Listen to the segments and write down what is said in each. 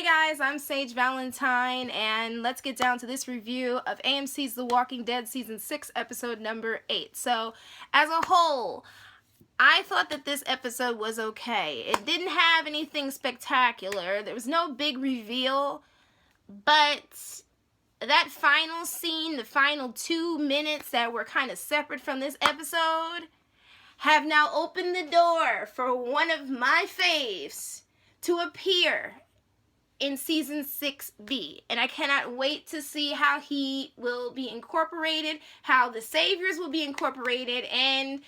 Hey guys, I'm Sage Valentine, and let's get down to this review of AMC's The Walking Dead Season 6, Episode number 8. So, as a whole, I thought that this episode was okay. It didn't have anything spectacular. There was no big reveal, but that final scene, the final 2 minutes that were kind of separate from this episode, have now opened the door for one of my faves to appear in Season 6B. And I cannot wait to see how he will be incorporated, how the Saviors will be incorporated, and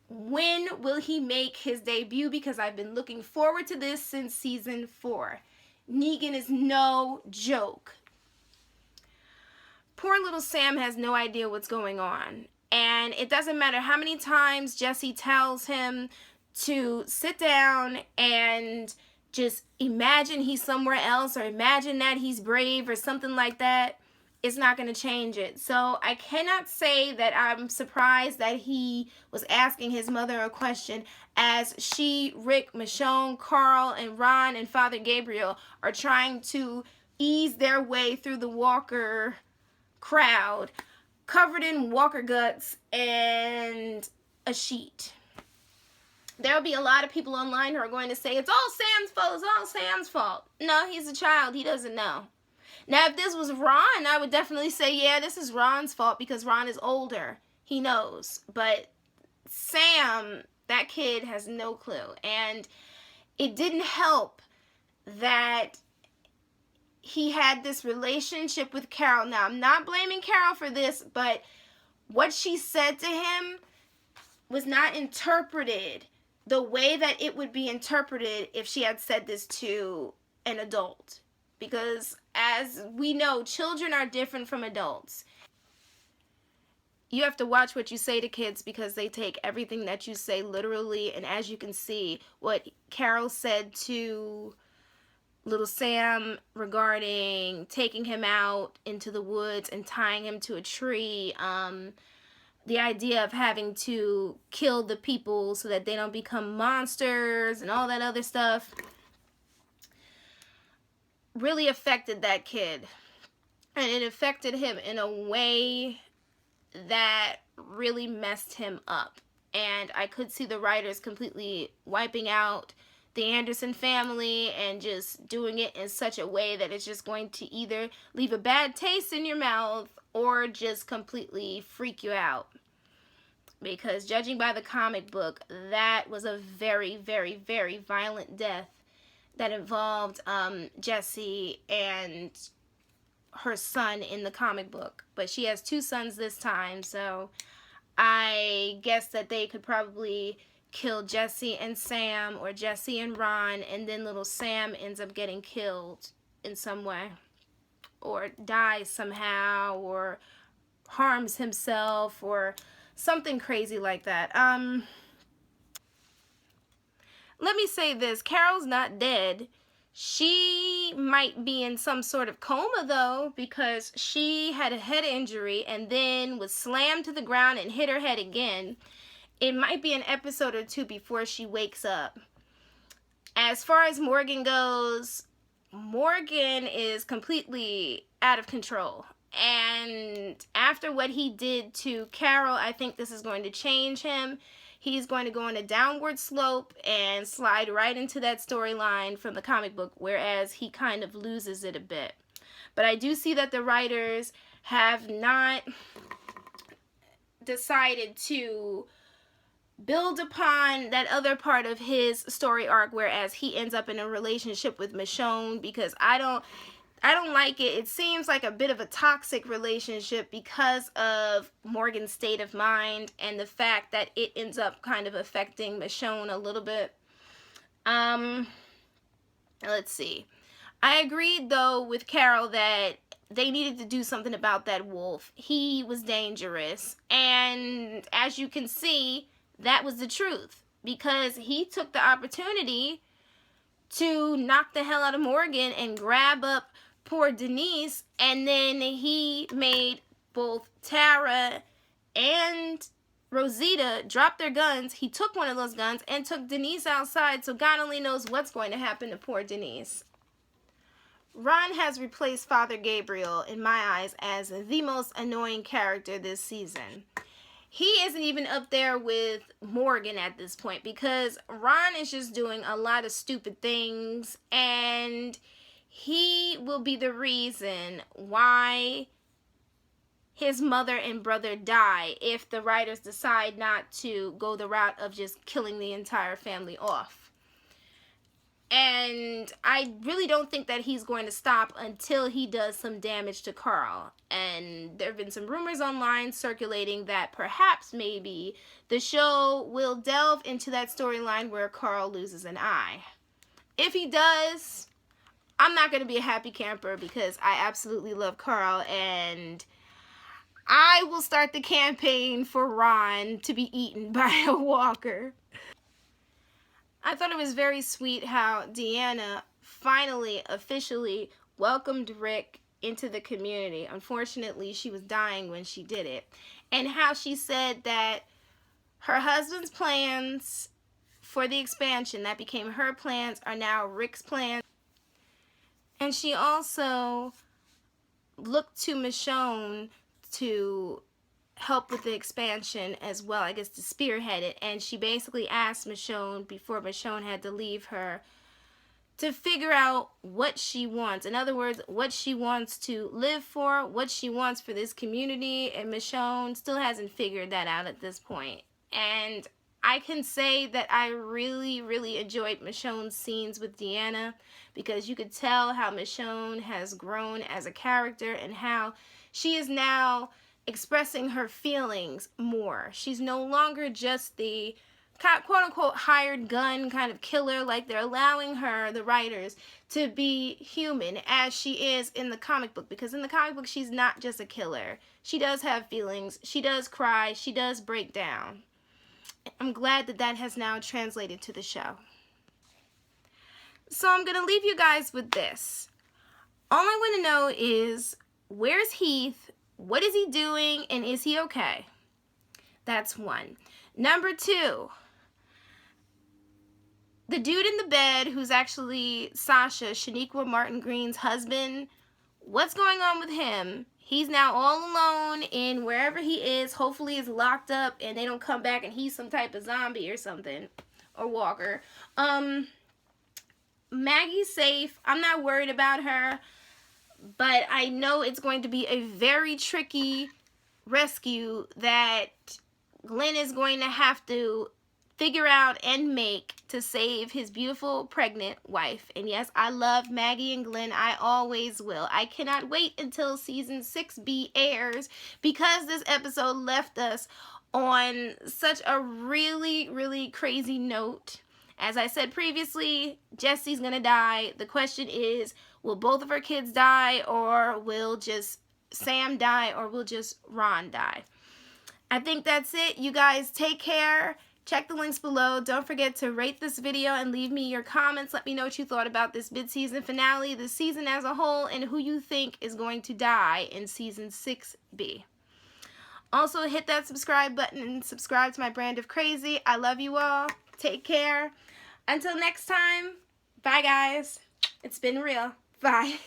when will he make his debut, because I've been looking forward to this since Season 4. Negan is no joke. Poor little Sam has no idea what's going on. And it doesn't matter how many times Jesse tells him to sit down and just imagine he's somewhere else, or imagine that he's brave or something like that. It's not going to change it. So I cannot say that I'm surprised that he was asking his mother a question, as she, Rick, Michonne, Carl, and Ron, and Father Gabriel are trying to ease their way through the Walker crowd, covered in Walker guts and a sheet. There'll be a lot of people online who are going to say, it's all Sam's fault, it's all Sam's fault. No, he's a child, he doesn't know. Now, if this was Ron, I would definitely say, yeah, this is Ron's fault, because Ron is older. He knows. But Sam, that kid has no clue. And it didn't help that he had this relationship with Carol. Now, I'm not blaming Carol for this, but what she said to him was not interpreted the way that it would be interpreted if she had said this to an adult. Because, as we know, children are different from adults. You have to watch what you say to kids, because they take everything that you say literally. And as you can see, what Carol said to little Sam regarding taking him out into the woods and tying him to a tree, the idea of having to kill the people so that they don't become monsters and all that other stuff, really affected that kid. And it affected him in a way that really messed him up. And I could see the writers completely wiping out the Anderson family and just doing it in such a way that it's just going to either leave a bad taste in your mouth or just completely freak you out. Because judging by the comic book, that was a very, very, very violent death that involved Jessie and her son in the comic book. But she has 2 sons this time, so I guess that they could probably kill Jesse and Sam, or Jesse and Ron, and then little Sam ends up getting killed in some way, or dies somehow, or harms himself, or something crazy like that. Let me say this. Carol's not dead. She might be in some sort of coma, though, because she had a head injury and then was slammed to the ground and hit her head again. It might be an episode or 2 before she wakes up. As far as Morgan goes, Morgan is completely out of control. And after what he did to Carol, I think this is going to change him. He's going to go on a downward slope and slide right into that storyline from the comic book, whereas he kind of loses it a bit. But I do see that the writers have not decided to build upon that other part of his story arc, whereas he ends up in a relationship with Michonne, because I don't like it. It seems like a bit of a toxic relationship because of Morgan's state of mind and the fact that it ends up kind of affecting Michonne a little bit. Let's see. I agreed, though, with Carol that they needed to do something about that wolf. He was dangerous. And as you can see, that was the truth, because he took the opportunity to knock the hell out of Morgan and grab up poor Denise, and then he made both Tara and Rosita drop their guns. He took one of those guns and took Denise outside, so God only knows what's going to happen to poor Denise. Ron has replaced Father Gabriel, in my eyes, as the most annoying character this season. He isn't even up there with Morgan at this point, because Ron is just doing a lot of stupid things, and he will be the reason why his mother and brother die if the writers decide not to go the route of just killing the entire family off. And I really don't think that he's going to stop until he does some damage to Carl. And there have been some rumors online circulating that perhaps maybe the show will delve into that storyline where Carl loses an eye. If he does, I'm not going to be a happy camper, because I absolutely love Carl, and I will start the campaign for Ron to be eaten by a walker. I thought it was very sweet how Deanna finally, officially welcomed Rick into the community. Unfortunately, she was dying when she did it. And how she said that her husband's plans for the expansion, that became her plans, are now Rick's plans. And she also looked to Michonne to help with the expansion as well, I guess, to spearhead it. And she basically asked Michonne, before Michonne had to leave her, to figure out what she wants. In other words, what she wants to live for, what she wants for this community, and Michonne still hasn't figured that out at this point. And I can say that I really, really enjoyed Michonne's scenes with Deanna, because you could tell how Michonne has grown as a character and how she is now expressing her feelings more. She's no longer just the quote-unquote hired gun kind of killer. Like, they're allowing her, the writers, to be human as she is in the comic book, because in the comic book she's not just a killer. She does have feelings, she does cry, she does break down. I'm glad that that has now translated to the show. So I'm gonna leave you guys with this. All I want to know is, where's Heath? What is he doing, and is he okay? That's one. Number two, the dude in the bed, who's actually Sasha, Shaniqua Martin Green's husband, what's going on with him? He's now all alone in wherever he is. Hopefully he's locked up and they don't come back and he's some type of zombie or something, or walker. Maggie's safe. I'm not worried about her. But I know it's going to be a very tricky rescue that Glenn is going to have to figure out and make to save his beautiful pregnant wife. And yes, I love Maggie and Glenn. I always will. I cannot wait until season 6B airs, because this episode left us on such a really, really crazy note. As I said previously, Jesse's gonna die. The question is, will both of her kids die, or will just Sam die, or will just Ron die? I think that's it. You guys take care. Check the links below. Don't forget to rate this video and leave me your comments. Let me know what you thought about this mid-season finale, the season as a whole, and who you think is going to die in season 6B. Also, hit that subscribe button and subscribe to my brand of crazy. I love you all. Take care. Until next time, bye guys. It's been real. Bye.